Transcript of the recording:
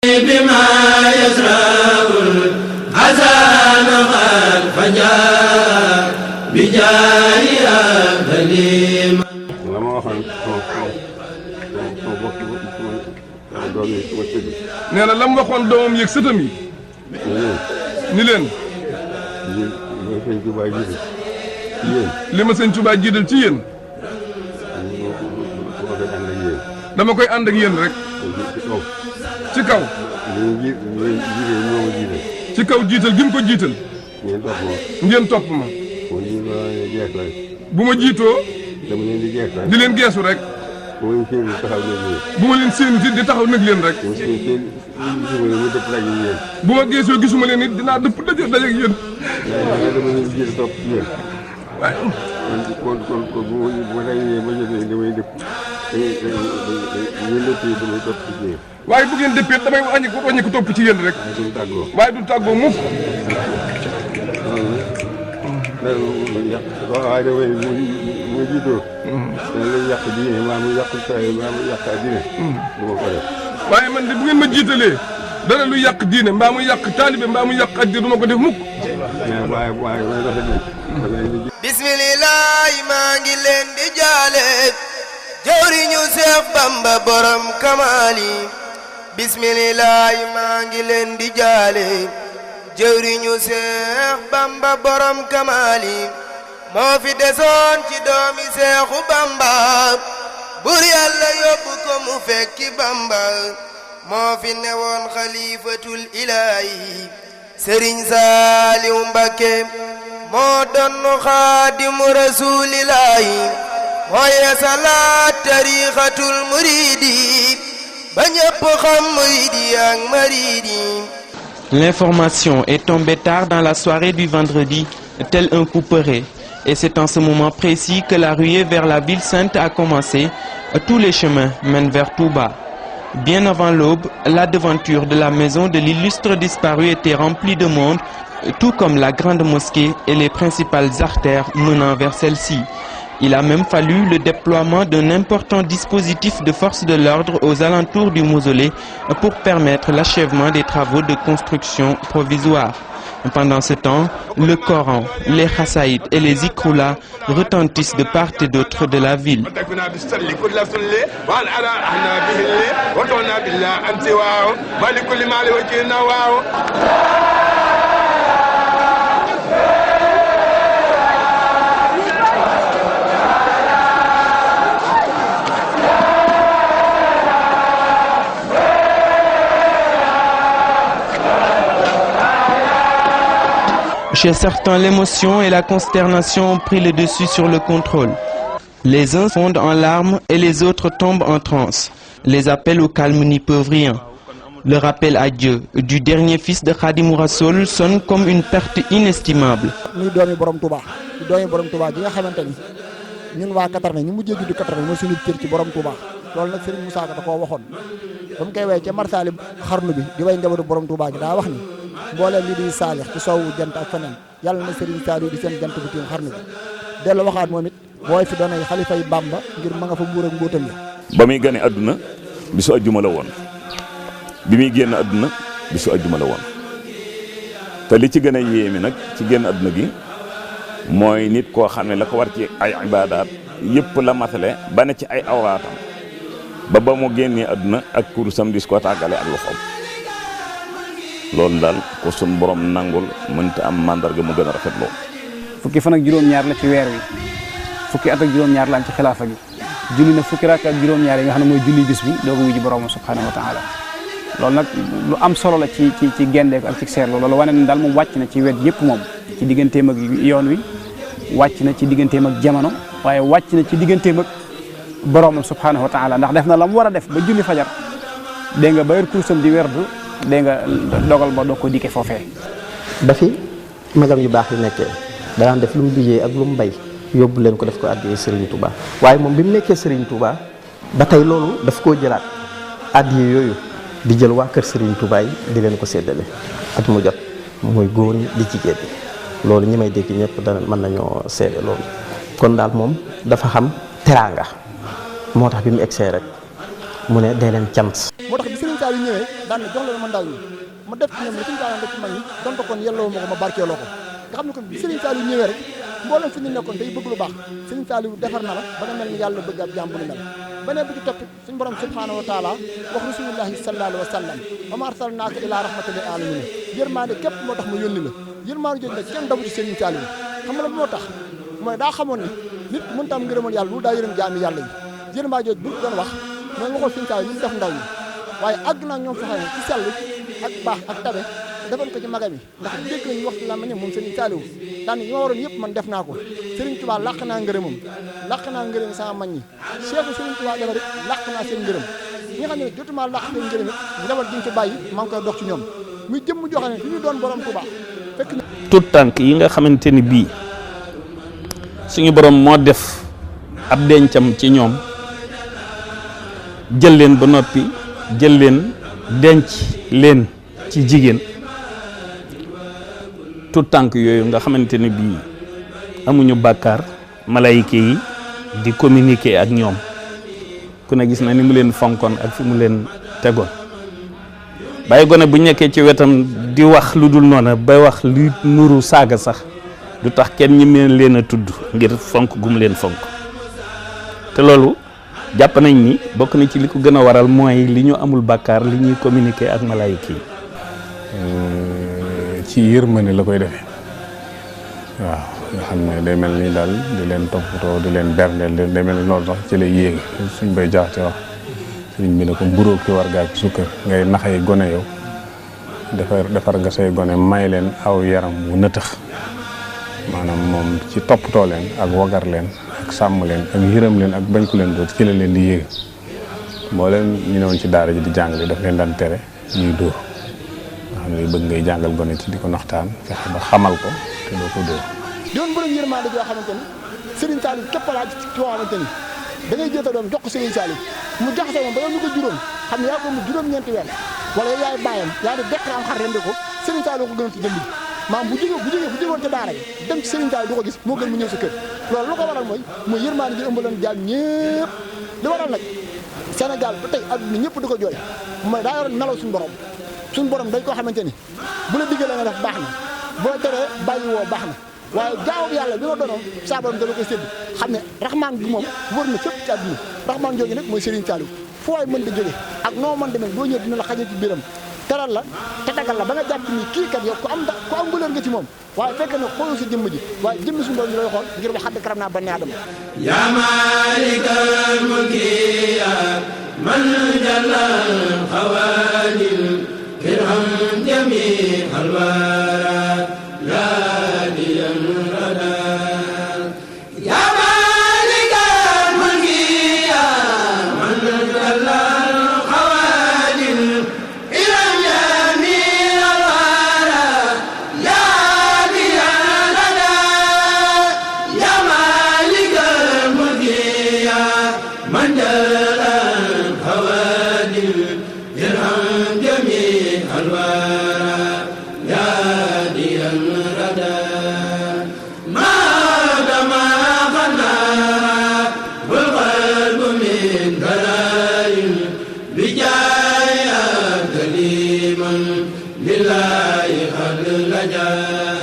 بما يزرع الحسن قد فجاء بجاه أهل nee na la mu waxoon doomam yeeg sëtam yi ni leen li ma sëñ Tuubaa jiital ci yéen dama koy ànd ak yéen rek ci kaw ci kaw jiital gi mu ko jiital ngeen topp ma bu ma jiitoo di leen geesu rek bu ma leen séenu di taxaw nag leen rek bu ma geesoo gisuma leen it dinaa dëpp daje ak yéen waaye kon bu ma reyee ba jotee damay dëpp waaye bu ngeen dëppee damay wàññi ko topp ci yéen rek waaye du tàggoo mukk waaye damay mu jiitoo dana lay yàq diine maa mu yàq saa maa mu yàq diine du ma ko def waaye man de bu ngeen ma jiitalee dara lu yàq diine mbaa mu yàq taalibe mbaa mu yàq addi du ma ko def mukk waaye rafet na bismillah maa ngi leen di jaale jawriñu Seex Bamba borom kamaali bismillah maa ngi leen di jaale jawriñu Seex Bamba borom kamaali moo fi desoon ci doomi Seexu Bamba bur Yàlla yóbbu ko mu fekki Bamba moo fi newoon xalifatul ilaahi Sëriñ Saaliw Mbakke moo doon xaadimu rasuulillaahi moo yeesalaat tariixatul muriidi ba ñépp xam muriidi ak mariidi. L'information est tombée tard dans la soirée du vendredi, tel un couperet. Et c'est en ce moment précis que la ruée vers la ville sainte a commencé. Tous les chemins mènent vers Touba. Bien avant l'aube, la devanture de la maison de l'illustre disparu était remplie de monde, tout comme la grande mosquée et les principales artères menant vers celle-ci. Il a même fallu le déploiement d'un important dispositif de force de l'ordre aux alentours du mausolée pour permettre l'achèvement des travaux de construction provisoire. Pendant ce temps, le Coran, les Khassaïd et les Zikroula retentissent de part et d'autre de la ville. Chez certains, l'émotion et la consternation ont pris le dessus sur le contrôle. Les uns fondent en larmes et les autres tombent en transe. Les appels au calme n'y peuvent rien. Le rappel à Dieu du dernier fils de Khadimou Rassoul sonne comme une perte inestimable. Muy doomi borom Touba gi nga xamanteni ñun waa 80 ñu mujjee judd 80 mooy suñu cër ci borom Touba loolu nag Serigne Moussa Ka da koo waxoon ba mu koy way ca marsaali xarnu bi di way njabootu borom Touba gi daa wax ni mbooleem li di saalix ci soowu jant ak feneen yàlla na Serigne Saliou di seen jant bu tiim xarnu bi dellu waxaat moom it booy fi doonay xalifa yi Bamba ngir ma nga fa mbuur ak mbóotam ya ba muy gane àdduna bisu ajjuma la woon bi muy génn àdduna bisu ajjuma la woon te li ci gën a yéeme nag ci génn àdduna gi mooy nit koo xam ne la ko war ci ay ibaadaat yëpp la matale ba ne ci ay awraatam ba mu génnee àdduna ak kurusam dis ko tàggale ak loxoom loolu daal ko sun borom nangul mënta am mandarga mu gën a rafet loolu. fukki fan ak juróom-ñaar la ci weer wi fukki at ak juróom-ñaar la am ci xilaafa gi julli na fukki rakk ak juróom-ñaar yi nga xam ne mooy julli bis bi doo ko wuji borom subhanahu wa taala loolu nag lu am solo la ci gendeeku ak ci seerlu loolu wane na daal moom wàcc na ci wet yëpp moom ci digganteem ak yoon wi wàcc na ci digganteem ak jamono waaye wàcc na ci digganteem ak borom subhanahu wa taala ndax def na la mu war a def ba julli fajar dégg nga ba yor kursam di werdu dégg nga dogal ba doo ko dikke foofee. ba fi magam yu baax yi nekkee daan def lu mu liggéey ak lu mu bay yóbbu leen ko def ko addiyee Serigne Touba waaye moom bi mu nekkee Serigne Touba ba tey loolu daf koo jëlaat addiyee yooyu di jël waa kër Serigne Touba yi di leen ko séddale at mu jot mooy góor ñi di jigéen ñi loolu ñi may dégg ñëpp dana mën nañoo seede loolu kon daal moom dafa xam teraanga moo tax bi mu egsee rek mu ne dee leen cant. moo tax bi Serigne Saliou ñëwee daan na jox leen ma ndaw ñi ma def ci ñoom la Serigne Saliou def ci mag ñi donte kon yelloo ma ko ma barkeeloo ko nga xam ne kon bi Serigne Saliou ñëwee rek mboolem fi ñu nekkoon day bëgg lu baax Serigne Saliou defar na la ba nga mel ni yàlla bëgg ab jaam bu ni mel beneen bi ci topp suñu borom subhanahu wa taala wax rasulullahi sallallahu alayhi wa sallam wa ma arsalnaaka ilaa rahmatan lil alamin yërmaande képp moo tax ma yónni la yërmaande jooju nag kenn dabu ci Serigne Saliou xam nga la moo tax mooy daa xamoon ni nit mënta am ngërëmal yàlla lu daa yërëm jaami yàlla yi yërmaande jooju bu ñu doon wax mooy nga xool Serigne Saliou ñu def ndaw ñi waaye àgg naa ñoom faxee ci sell ak baax ak tabe defoon ko ci magam yi ndax dégg nañu wax la ma ñam moom Serigne Saliou daan yi ma waroon yëpp man def naa ko Serigne Touba làq naa ngërëmam làq naa ngërëm sama mag ñi Cheikh Serigne Touba defar it làq naa seen ngërëm ñi nga xam ne nag jotuma làq seen ngërëm it njaboot gi ñu ci bàyyi maa ngi koy dox ci ñoom muy jëmm joo xam ne fi ñu doon borom Touba fekk na tout tànk yi nga xamante ni bii suñu borom moo def ab dencam ci ñoom jël leen ba noppi jël leen denc leen ci jigéen tout tànk yooyu nga xamante ne bii amuñu bàkkaar malayka yi di communiquer ak ñoom ku ne gis na ni mu leen fonkoon ak fi mu leen tegoon bàyyi gone bu nekkee ci wetam di wax lu dul noona bay wax lu nuru saaga sax du tax kenn ñi meen leen a tudd ngir fonk gu mu leen fonk te loolu jàpp nañ ni bokk na ci li ko gën a waral mooy li ñu amul bàkkaar li ñuy communiquer ak malayka yi ci yërmande la koy defee waaw nga xam ne day mel ni daal di leen toppatoo di leen berndeel day mel ni loolu sax ci lay yéege suñ bay jaax ci wax suñ bi ne ko mburóo ki war gaa ci sukkër ngay naxay gone yow defar nga say gone may leen aw yaram wu nëtëx maanaam moom ci toppatoo leen ak wagar leen ak sàmm leen ak yërëm leen ak bañ ko leen doot ci la leen di yéege moo leen ñu newoon ci daara ji di jàngale daf leen daan tere ñuy dóor xam ne bëgg ngay jàngal gone ci di ko naxtaan fexe ba xamal ko te doo ko dóor. doon borom yërmande joo xamante ni Serigne Saliou képp laa ci koo xamante ni da ngay jël sa doom jox ko Serigne Saliou mu jaxasoo moom ba yow ñu ko juróom xam ne yaa ko mu juróom-ñeenti weer wala yow yaay bàyyam yaa di dekk am xar rendi ko Serigne Saliou ko gënal ci jëmb ji maam bu jógoon ca daara yi dem ci Serigne Saliou du ko gis moo gën mu ñëw sa kër loolu lu ko waral mooy yërmande ji ëmbaloon jaam ñëpp li waral nag Sénégal ba tey adduna ñëpp di ko jooy mooy daa yoroon melaw suñu borom dañ koo xamante ni bu la diggalee nga def baax na boo teree bàyyi woo baax na waaye jaamu yàlla bi ma doonoon saa borom da la koy sédd xam ne raxmaan bi moom wër na fépp ci àdduna raxmaan jooju nag mooy Serigne Saliou fu waay mën di jóge ak noo mën demee boo ñëwee dina la xañee ci biiram teral la te dagal la ba nga jàpp ni kii kat yow ku am valeur nga ci moom waaye fekk na xooloo sa jëmm ji waaye jëmmi suñu borom ñu lay xool ngir wax xadd karam naa bani aadama yaa maalikal mulki yaa man jalal xawaadil irham jami'al waraa yaa diyal radaa yaa maalikal mulki yaa man jalal xawaadil irham jami'al waraa yaa diyal radaa yaa maalikal mulki yaa man jalal xawaadil